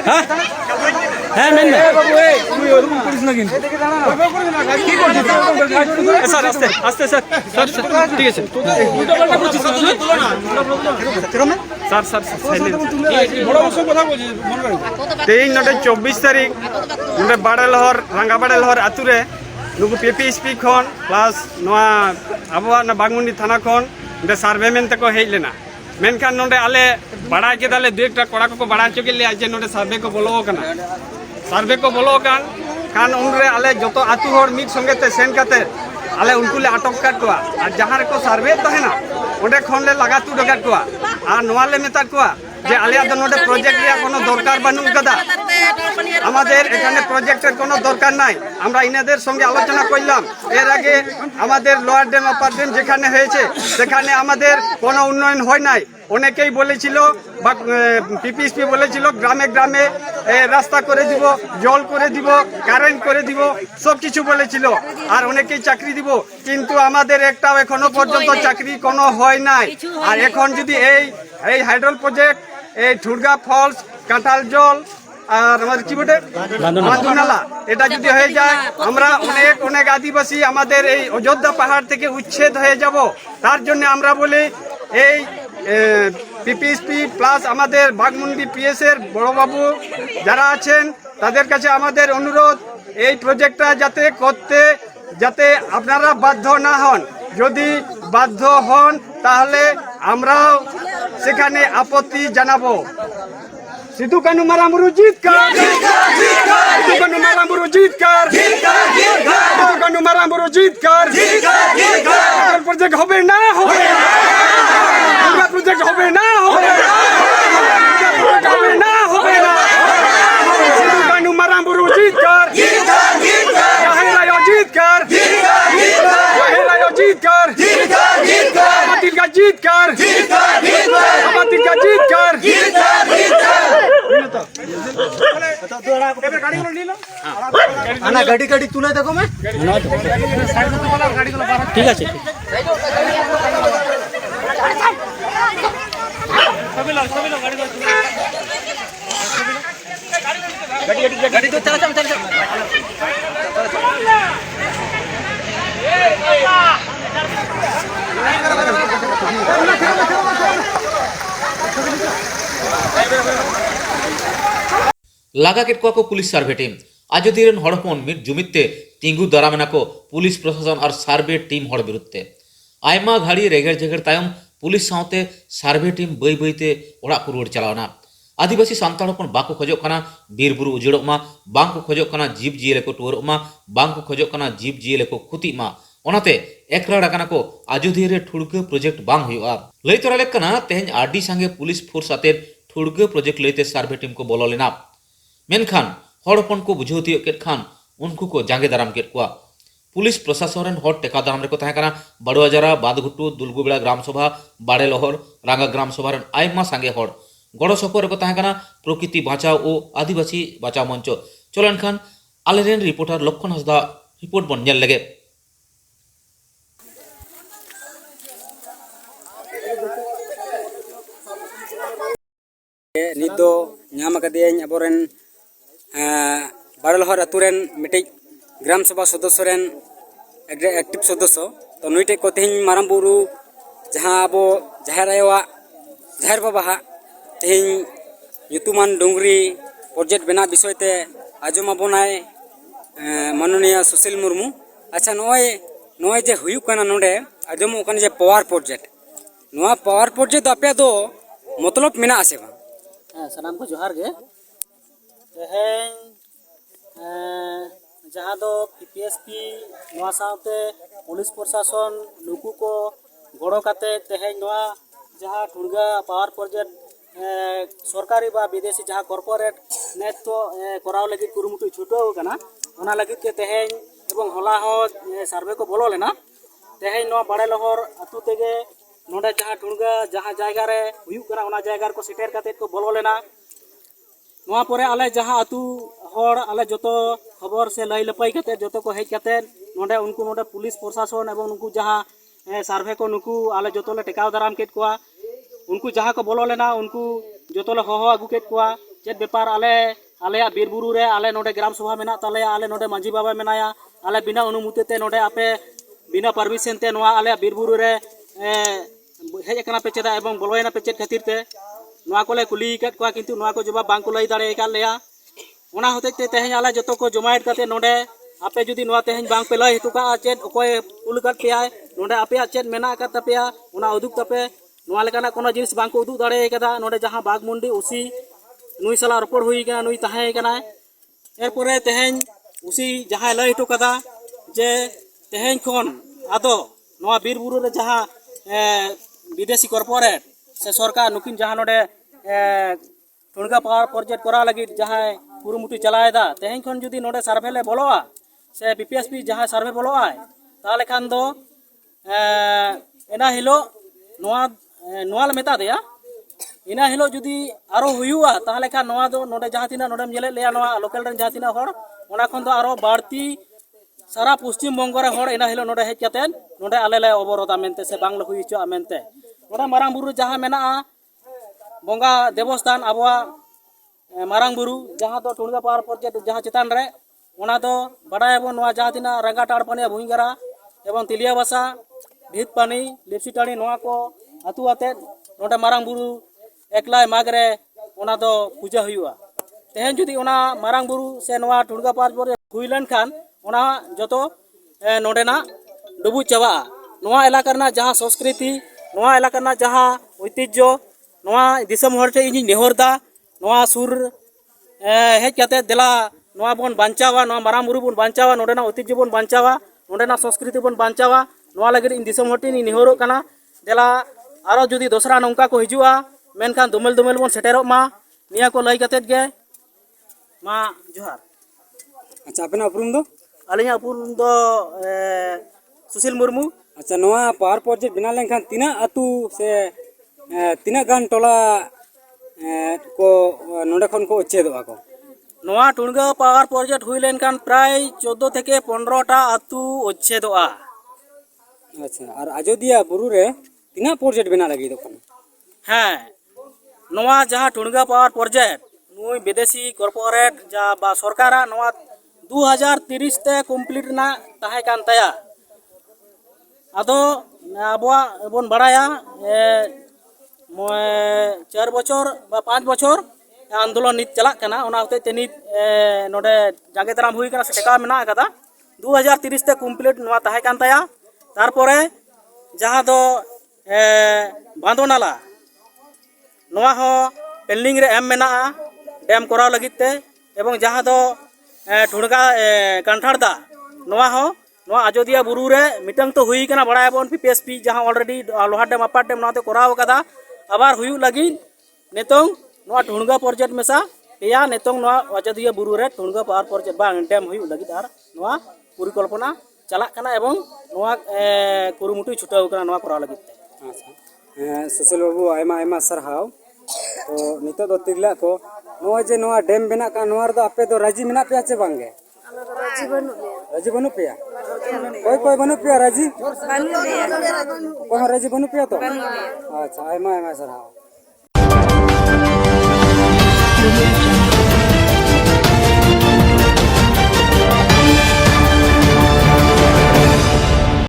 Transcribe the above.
হ্যাঁ হ্যাঁ main sir আস্তে আস্তে স্যার স্যার স্যার ঠিক আছে স্যার স্যার 23 তারিখ नोडे बाड़ेलहर रंगा बाड़ेलहर आतुरे नुकु पीपीएसपी खन प्लस नोआ आबोआ ना बागमुंडी थाना खन नोडे सार्वे मेन तको हेज लेना मेनखान नोडे आले बाड़ा केदाले दु एकटा कोड़ा को बाड़ा चो केले आज नोडे सार्वे को बोलो काना सार्वे को बोलो कान उनरे आले जतो आतु हर मिद संगेते सेन काते आले उनकुले आटक काट कोआ और जहां को सार्वे तहेना ओंडे खन ले लगा तु डगाट कोआ और नोआ ले मेता कोआ जे आलिया दो नोडे प्रोजेक्ट रिया कोनो दरकार बानुम कदा আমাদের এখানে প্রজেক্টের কোনো দরকার নাই আমরা ইনাদের সঙ্গে আলোচনা করলাম এর আগে আমাদের লোয়ার ড্যাম আপার ড্যাম যেখানে হয়েছে সেখানে আমাদের কোনো উন্নয়ন হয় নাই অনেকেই বলেছিল বা পিপিএসপি বলেছিল গ্রামে গ্রামে রাস্তা করে দিব জল করে দিব কারেন্ট করে দিব সব কিছু বলেছিল আর অনেকেই চাকরি দিব কিন্তু আমাদের একটাও এখনো পর্যন্ত চাকরি কোনো হয় নাই আর এখন যদি এই হাইড্রোল প্রজেক্ট এই ঠুরগা ফলস কাঁঠাল জল আর আমাদের কি বটে বান্দুনালা এটা যদি হয়ে যায় আমরা অনেক আদিবাসী আমাদের এই অযোধ্যা পাহাড় থেকে উচ্ছেদ হয়ে যাব তার জন্য আমরা বলি এই পিপিএসপি প্লাস আমাদের বাগমুন্ডি পিএস এর বড়বাবু যারা আছেন তাদের কাছে আমাদের অনুরোধ এই প্রজেক্টটা যাতে আপনারা বাধ্য না হন যদি বাধ্য হন তাহলে আমরাও সেখানে আপত্তি জানাবো सिद्धू कानू मारामुरु जीत कर सिद्धू कानू मारामुरु जीत कर सिद्धू कानू मारामुरु जीत कर प्रोजेक्ट होबे ना होबे प्रोजेक्ट होबे ना होबे ना होबे ना सिद्धू कानू मारामुरु जीत कर हेलायो जीत कर हेलायो जीत कर अमातिल का जीत कर अमातिल का जीत कर আনা গাড়ি গাড়ি তুলে দেখো মে ঠিক আছে সবই লোক গাড়ি তো চালা लागा केटकुआ को पुलिस सार्वे टीम आजोदीरन हड़पन मिट जुमिते तिंगु दारामेना को पुलिस प्रशासन और सार्वे टीम हड़ बिरुद्धे आयमा घाड़ी रेगेर जेगेर तायम पुलिस साथे सार्वे टीम बई बईते ओड़ा को रुवाड़ चलावना आदिवासी सान्ताड़ हपन बाको खोजोग काना बीर बुरु उजड़ोग मा बांको खोजोग काना जीव जियेले को टुवारोग मा बांको खोजोग काना जीव जियेले को खुतिग मा ओनाते एकराड़ा काना को आजोदीरे ठुड़गा प्रोजेक्ट बांग हुयुआ लई तोरा लेक काना तेहेñ आडी सांगे पुलिस फोर्स आते ठुड़गा प्रोजेक्ट लईते सार्वे टीम को बोलो लेना मेनखान हड़पन को बुझाव तीय केट खान उनको को जांगे दाराम केट कुआ पुलिस प्रशासन रेन हड़ टेका दाराम रेको ताहें काना बड़ुआजारा बादघुटू दुलगुबेड़ा ग्राम सभा बाड़ेलहर रांगा ग्राम सभा रेन आयमा सांगे हड़ गड़ो सपर रेको ताहें काना प्रकृति बाँचाव और आदिवासी बाँचाव मंच चलो एनखान आले रेन रिपोर्टर लक्षण हांसदा रिपोर्ट बन नेल लेगे नित दो नाम कदियाñ अबोरेन बाड़ेलहर आतुरेन मिटे ग्राम सभा सदस्य रेन एक्टिव सदस्य तो नुईटे को तेहेñ माराम बुरु जहाँ आबो जाहेर आयोआ जाहेर बाबा तेहेñ युतुमान डोंगरी प्रोजेक्ट बना विषयते आजम आबोनाय माननीय सुशील मुर्मू अच्छा नोय जे हुयुक काना नोडे आजमो काना जे पावर प्रोजेक्ट आपे दो मतलब मेना आसे बा सनाम को जोहार गे तेहेñ जहाँ दो पीपीएसपी नोआ साथे पुलिस प्रशासन नुकु को गड़ो काते तेहेñ नोआ जहाँ ठुड़गा पावर प्रोजेक्ट सरकारी बा विदेशी जहाँ कॉर्पोरेट नेट तो कराव लगी कुरुमुटु छुटो काना ओना लगी के तेहेñ एवं होला हो सार्वे को बोलो लेना तेहेñ नोआ बाड़ेलहर आतु तेगे नोडे जहाँ ठुड़गा जहाँ जायगा रे हुयुक कना ओना जायगा को सेटेर काते को बोलो लेना नोआ परे आले जहाँ आतु हर आले जतो खबर से लई लपाई काते जतो को हेज काते नोडे उनको नोडे पुलिस प्रशासन एवं उनको जहाँ सार्वे को नुकु आले जतो ले टेकाव दाराम केट कोआ उनको जहाँ को बोलो लेना उनको जतो ले होहो आगु केट कोआ चेत बेपार आले आले बीरबुरु रे आले नोडे ग्राम सभा मेना तालेया आले नोडे मांझी बाबा मेनाया आले बिना अनुमति ते नोडे आपे बिना परमिशन ते नोआ आले बीरबुरु रे हेज कना पे चेदा एवं बोलोयना पे चेद खातिर ते नोआ कोले कुली कट कोआ किंतु नोआ को जवाब बांग को लई दाड़े का लेया ओना होते ते तेहें आले जतो को जमायत काते नोडे आपे जुदी नोआ तेहें बांग पे लई हितुका चेद ओकोय कुल कट पेया नोडे आपे चेद मेना का तपेया ओना उदुक तपे नोआ लेकाना कोनो जिनिस बांग को उदुक दाड़े कदा नोडे जहां बागमुंडी उसी नुई साला रपड़ हुई कना नुई ताहे कना एरपरे तेहें उसी जहां लई हिटो कदा जे तेहें खन आदो नोआ बीरबुरु रे जहां विदेशी कॉर्पोरेट से सरकार नुकिन जहां नोडे टुणगा पावर प्रोजेक्ट करा लगी जहां कुरुमुटी चलाएदा तेहें खन जुदी नोडे सर्वे ले बोलोआ से बीपीएसपी जहां सर्वे बोलोआ ताले खान दो एना हिलो नोआ नोआ ले मेता देया इना हिलो जुदी आरो हुयुआ ताले खान नोआ दो नोडे जहां तिना नोडे मेले लेया नोआ लोकल रन जहां तिना हर ओना खन दो आरो बाड़ती सारा पश्चिम बंगो रे हर इना हिलो नोडे हेज काते नोडे आले ले अवरोधा मेनते से बांग हुई चो मेनते नोडे मारांग बुरु जहां मेना बंगा देवस्थान आबवा मारांग बुरु जहां दो टुणगा पावर प्रोजेक्ट जहां चितान रे ओना दो बडायबो नोआ जहां तिना रंगा टाड़पनिया भुईगरा एवं तिलिया बासा भीत पानी लिपसी टाणी नोआ को आतु आते नोडे मारांग बुरु एकलाय मागरे ओना दो पूजा हुआ तेहें जुदी ओना मारांग बुरु से नोआ टुणगा पावर प्रोजेक्ट हुई लेन खान ओना जतो नोडेना डुबु चाबा नोआ एलाका रना जहां संस्कृति नोआ एलाका रना जहां ऐतिह्य नोआ दिसम हरटे इनि नेहरदा नोआ सुर हेज काते देला नोआ बोन बांचावा नोआ मारांग बुरु बोन बांचावा नोडेना ऐतिह्य बोन बांचावा नोडेना संस्कृति बोन बांचावा नोआ लगे इन दिसम हरटे नि नेहरो कना देला आरो जुदी दोसरा नौका को हिजुआ मेनखान दुमेल दुमेल बोन सेटेरो मा निया को लई काते गे मा जोहार अच्छा अपना उपरुम दो आलिया उपुरुम दो सुशील मुर्मू अच्छा नोआ पावर प्रोजेक्ट बना लेनखान तीना अतु से तीना गान टोला को नोडे खन को उच्छेदोआ को नोआ टुणगा पावर प्रोजेक्ट हुई लेनखान प्राय 14 থেকে 15टा अतु उच्छेदोआ अच्छा और अयोध्या बुरु रे तीना प्रोजेक्ट बना लगी तो हाँ नोआ जहां टुणगा पावर प्रोजेक्ट नुई विदेशी कॉर्पोरेट जा बा सरकारा नोआ 2030 ते कंप्लीट ना ताहे कान तया आदो आबवा बोन बड़ाया 4 बछर बा 5 बछर आंदोलन नित चला कना ओना होते ते नित नोडे जागे दाराम हुई कना से टेका मेना कदा 2030 ते कंप्लीट नोआ ताहे कान तया तारपरे जहां दो बांधोनाला नोआ हो पेंडिंग रे एम मेना डैम कराव लगित ते एवं जहां दो टुणगा कांठाड़दा नोआ हो नोआ अयोध्या बुरु रे मिटंग तो हुई कना बड़ाय बोन पीपीएसपी जहां ऑलरेडी लोहार डैम अपार डैम नोते कराव कदा आबार हुयु लगी नेतोंग नोआ टुणगा प्रोजेक्ट मेसा पेया नेतोंग नोआ अयोध्या बुरु रे टुणगा पावर प्रोजेक्ट बांग डैम हुयु लगी आर नोआ परिकल्पना चला कना एवं नोआ कुरुमुटु छुटाव कना नोआ कराव लगी अच्छा सुशील बाबू आयमा आयमा सरहाव तो नितो दो तिरला को नोआ जे नोआ डैम बना का नोआ दो आपे दो राजी मेना पे आचे बांगे राजी बनु पे कोई बनु पे राजी कोई राजी बनु पे तो अच्छा आयमा आयमा सरहाव